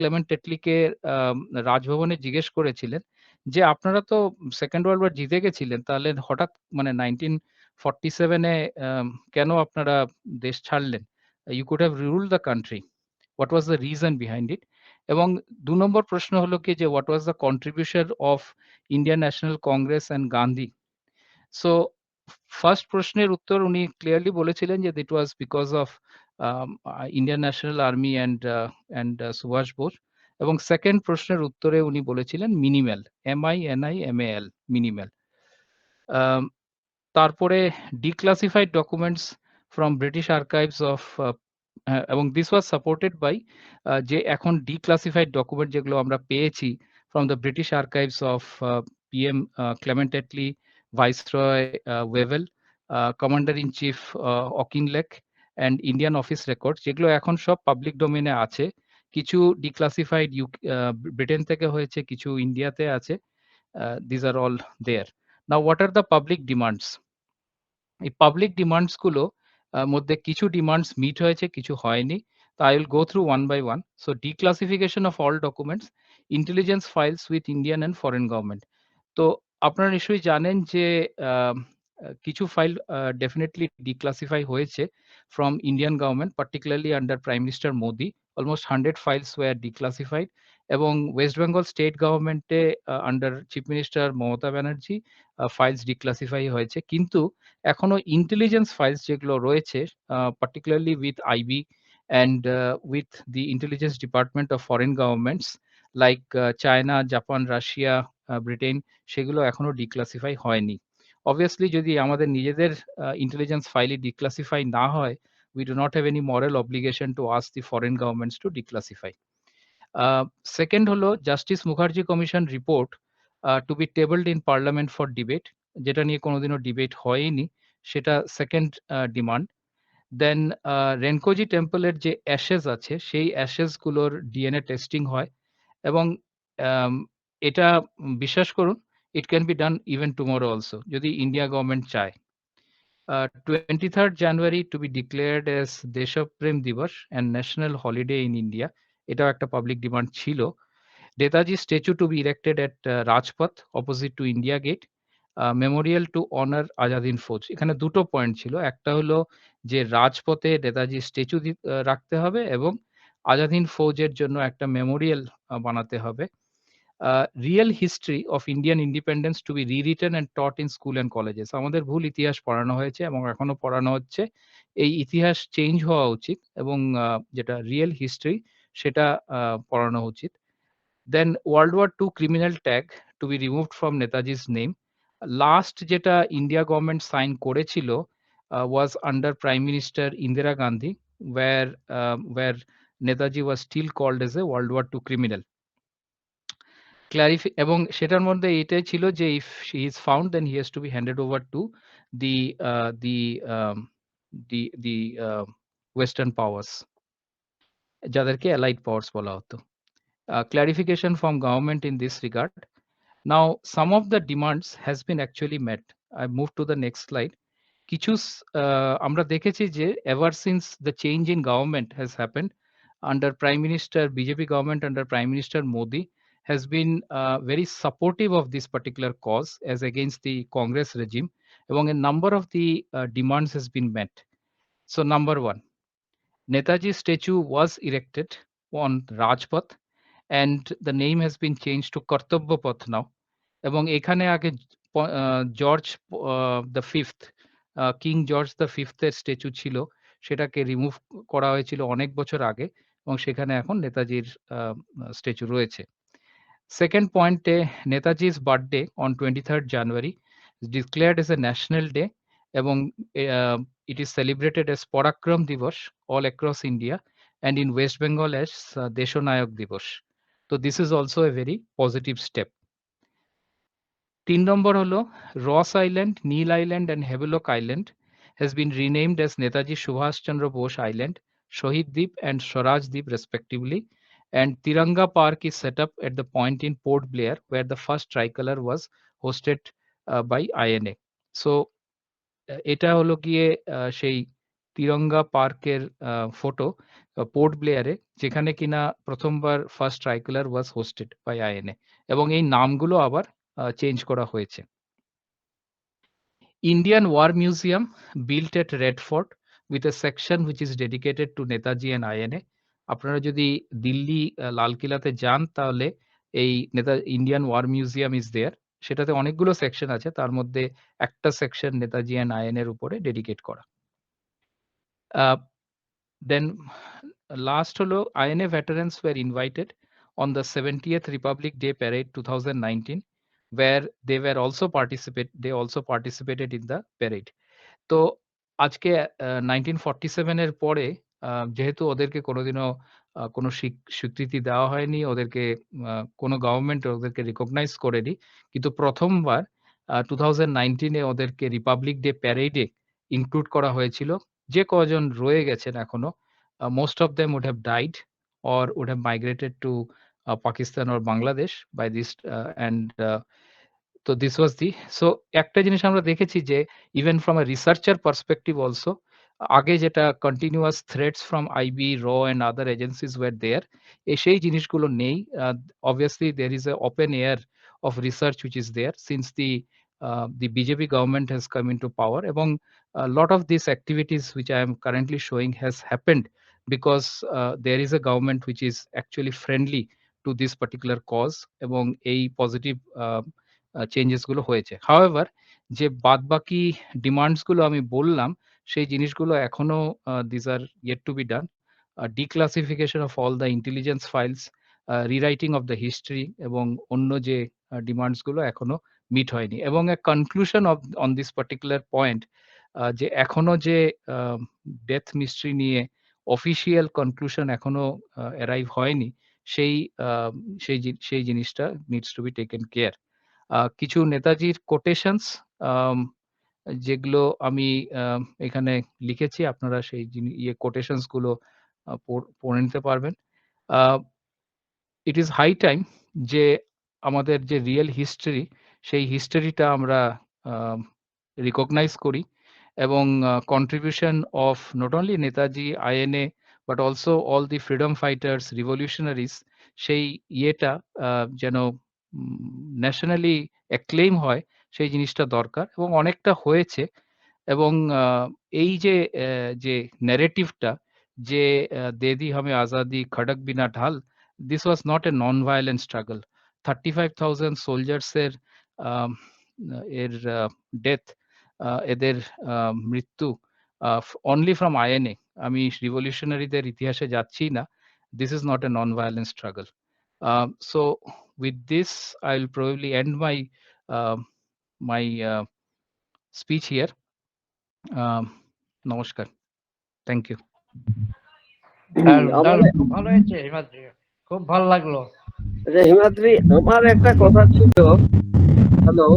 Clement টেটলিকে রাজভবনে জিজ্ঞেস করেছিলেন যে আপনারা তো সেকেন্ড ওয়ার্ল্ড ওয়ার জিতে গেছিলেন, তাহলে হঠাৎ মানে 1947 এ কেন আপনারা দেশ ছাড়লেন? You could have ruled the country. What was the reason behind it? এবং ২ নম্বর প্রশ্ন হলো কি যে what was the contribution of Indian National Congress and Gandhi? So first প্রশ্নের উত্তর উনি ক্লিয়ারলি বলেছিলেন যে it was because of Indian National Army and Subhash Bose. এবং সেকেন্ড প্রশ্নের উত্তরে উনি বলেছিলেন মিনিম্যাল, MINIMAL, মিনিম্যাল। তারপরে declassified documents from British archives of, এবং দিস ওয়াজ সাপোর্টেড বাই যে এখন ডিক্লাসিফাইড ডকুমেন্ট যেগুলো আমরা পেয়েছি from the British archives of PM Clement Attlee, viceroy Wavell, commander in chief Auchinleck and Indian office record, যেগুলো এখন সব পাবলিক ডোমেনে আছে। কিছু ডিক্লাসিফাইড ব্রিটেন থেকে হয়েছে, কিছু ইন্ডিয়াতে আছে। This are all there. Now what are the public demands? এই পাবলিক ডিমান্ডস গুলো মধ্যে কিছু ডিমান্ডস মিট হয়েছে, কিছু হয়নি। তো I will go through one by one. So declassification of all documents, intelligence files with Indian and foreign government. তো আপনারা নিশ্চয়ই জানেন যে কিছু ফাইল ডেফিনেটলি ডিক্লাসিফাই হয়েছে from Indian government, particularly under prime minister Modi. Almost 100 files were declassified. এবং West Bengal state গভর্নমেন্টে under chief minister Mamata Banerjee files declassify হয়েছে। কিন্তু এখনো ইন্টেলিজেন্স ফাইলস যেগুলো রয়েছে, particularly with IB and with the intelligence department of foreign governments like China, Japan, Russia, Britain, সেগুলো এখনো declassify হয়নি। অবভিয়াসলি যদি আমাদের নিজেদের ইন্টেলিজেন্স ফাইলই ডিক্লাসিফাই না হয়, we do not have any moral obligation to ask the foreign governments to declassify. Second হলো justice Mukherjee commission report to be tabled in parliament for debate, যেটা নিয়ে কোনোদিনও ডিবেট হয়নি, সেটা সেকেন্ড ডিমান্ড। দেন রেনকোজি টেম্পলের যে অ্যাশেজ আছে, সেই অ্যাশেজ গুলোর ডিএনএ টেস্টিং হয়। এবং এটা বিশ্বাস করুন, it can be done even tomorrow also, যদি ইন্ডিয়া গভর্নমেন্ট চায়। 23rd January to be declared as দেশপ্রেম দিবস and national holiday in India, এটাও একটা পাবলিক ডিমান্ড ছিল। Netaji statue to be erected at Rajpath opposite to India gate, memorial to honour Azad Hind Fauj. এখানে দুটো point ছিল, একটা হলো যে রাজপথে নেতাজি স্ট্যাচু রাখতে হবে এবং আজাদ হিন্দ ফৌজের জন্য একটা মেমোরিয়াল বানাতে হবে। Real history of Indian independence to be rewritten and taught in school and colleges. আমাদের ভুল ইতিহাস পড়ানো হয়েছে এবং এখনো পড়ানো হচ্ছে। এই ইতিহাস চেঞ্জ হওয়া উচিত এবং যেটা রিয়েল হিস্ট্রি সেটা পড়ানো উচিত। Then world war two criminal tag to be removed from Netaji's name. Last যেটা ইন্ডিয়া গভর্নমেন্ট সাইন করেছিল was under prime minister Indira Gandhi, where Netaji was still called as a world war two criminal. এবং সেটার মধ্যে এটাই ছিল যে if he is found then he has to be handed over to the the the western powers, যাদেরকে allied powers বলা হতো। Clarification from government in this regard. Now, some of the demands has been actually met. I move to the next slide. কিছু আমরা দেখেছি যে ever since the change in government has happened under Prime Minister, BJP government under Prime Minister Modi has been very supportive of this particular cause as against the Congress regime, এবং a number of the demands has been met. So number one, Netaji statue was erected on Rajpath and the name has been changed to Kartavya Path now. এবং এখানে আগে George the fifth, king George the ফিফথের statue ছিল, সেটাকে remove করা হয়েছিল অনেক বছর আগে এবং সেখানে এখন নেতাজির স্ট্যাচু রয়েছে। সেকেন্ড পয়েন্টে, Netaji's birthday on 23rd January is declared as a national day এবং it is celebrated as Parakram Divas all across India and in West Bengal as Deshonayak Divas. So this is also a very positive step. 3 নম্বর হলো Ross island, Neil island and Havelock Island has been renamed as Netaji Subhash Chandra Bose Island, Shohid Deep and Swaraj Deep respectively, and Tiranga Park is set up at the point in Port Blair where the first tricolor was hosted by INA. So এটা হলো গিয়ে সেই তিরঙ্গা পার্কের photo port ব্লেয়ারে, যেখানে কিনা প্রথমবার first tricolour was hoisted by INA, এবং এই নামগুলো আবার চেঞ্জ করা হয়েছে। Indian War Museum built at Red Fort with a section which is dedicated to Netaji and INA. আপনারা যদি দিল্লি লাল কিলাতে যান তাহলে এই Indian war museum is there. সেটাতে অনেকগুলো সেকশন আছে, তার মধ্যে একটা সেকশন নেতাজি অ্যান্ড আইএনএর উপরে ডেডিকেট করা। দেন লাস্ট হলো INA veterans were invited on the 70th Republic Day Parade 2019 where they also participated in the parade. তো আজকে 1947 এর পরে যেহেতু ওদেরকে কোনোদিনও কোনো স্বীকৃতি দেওয়া হয়নি, ওদেরকে কোনো গভর্নমেন্ট ওদেরকে রিকগনাইজ করেনি। কিন্তু প্রথমবার 2019 এ ওদেরকে রিপাবলিক ডে প্যারেডে ইনক্লুড করা হয়েছিল। যে কজন রয়ে গেছেন এখনো, most of them would have died or would have migrated to Pakistan or Bangladesh by this and তো দিস ওয়াজ দি সো একটা জিনিস আমরা দেখেছি যে even from a researcher perspective also, আগে যেটা কন্টিনিউয়াস থ্রেটস ফ্রম আইবি র and other agencies were there, সেই জিনিসগুলো নেই। Obviously there is a open air of research which is there since the BJP government has come in to power, এবং lot of this activities which I am currently showing has happened because there is a government which is actually friendly to this particular cause, এবং এই positive changes গুলো হয়েছে। However যে বাদবাকি demands গুলো আমি বললাম, সেই জিনিসগুলো এখনো this are yet to be done. Declassification of all the intelligence files, rewriting of the history, এবং অন্য যে ডিমান্ডস গুলো এখনো মিট হয়নি। এবং a conclusion of on this particular point, যে এখনো যে ডেথ মিস্ট্রি নিয়ে অফিসিয়াল কনক্লুশন এখনো অ্যারাইভ হয়নি, সেই সেই জিনিসটা needs to be taken care. কিছু নেতাজির কোটেশনস যেগুলো আমি এখানে লিখেছি, আপনারা সেই কোটেশনস গুলো পড়ে নিতে পারবেন। ইট ইজ হাই টাইম যে আমাদের যে রিয়েল হিস্টরি, সেই হিস্টরিটা আমরা রিকগনাইজ করি, এবং contribution of not only Netaji, INA, but also all the freedom fighters, রিভলিউশনারিজ, সেই ইয়েটা যেন ন্যাশনালি অ্যাক্লেইম হয়, সেই জিনিসটা দরকার, এবং অনেকটা হয়েছে। এবং এই যে যে ন্যারেটিভটা, যে দে দি হামে আজাদি খড়ক বিনা ঢাল, this was not a non violent struggle. 35,000 সোলজার্সের এর ডেথ, এদের মৃত্যু অনলি ফ্রম আইএনএ, আমি রিভলিউশনারিদের ইতিহাসে যাচ্ছি না, this is not a non violent struggle. So with this, I'll probably end my speech here. নমস্কার, থ্যাংক ইউ। খুব ভালো হয়েছে হিমাদ্রি, খুব ভালো লাগলো। হিমাদ্রি, আমার একটা কথা ছিল। হ্যালো,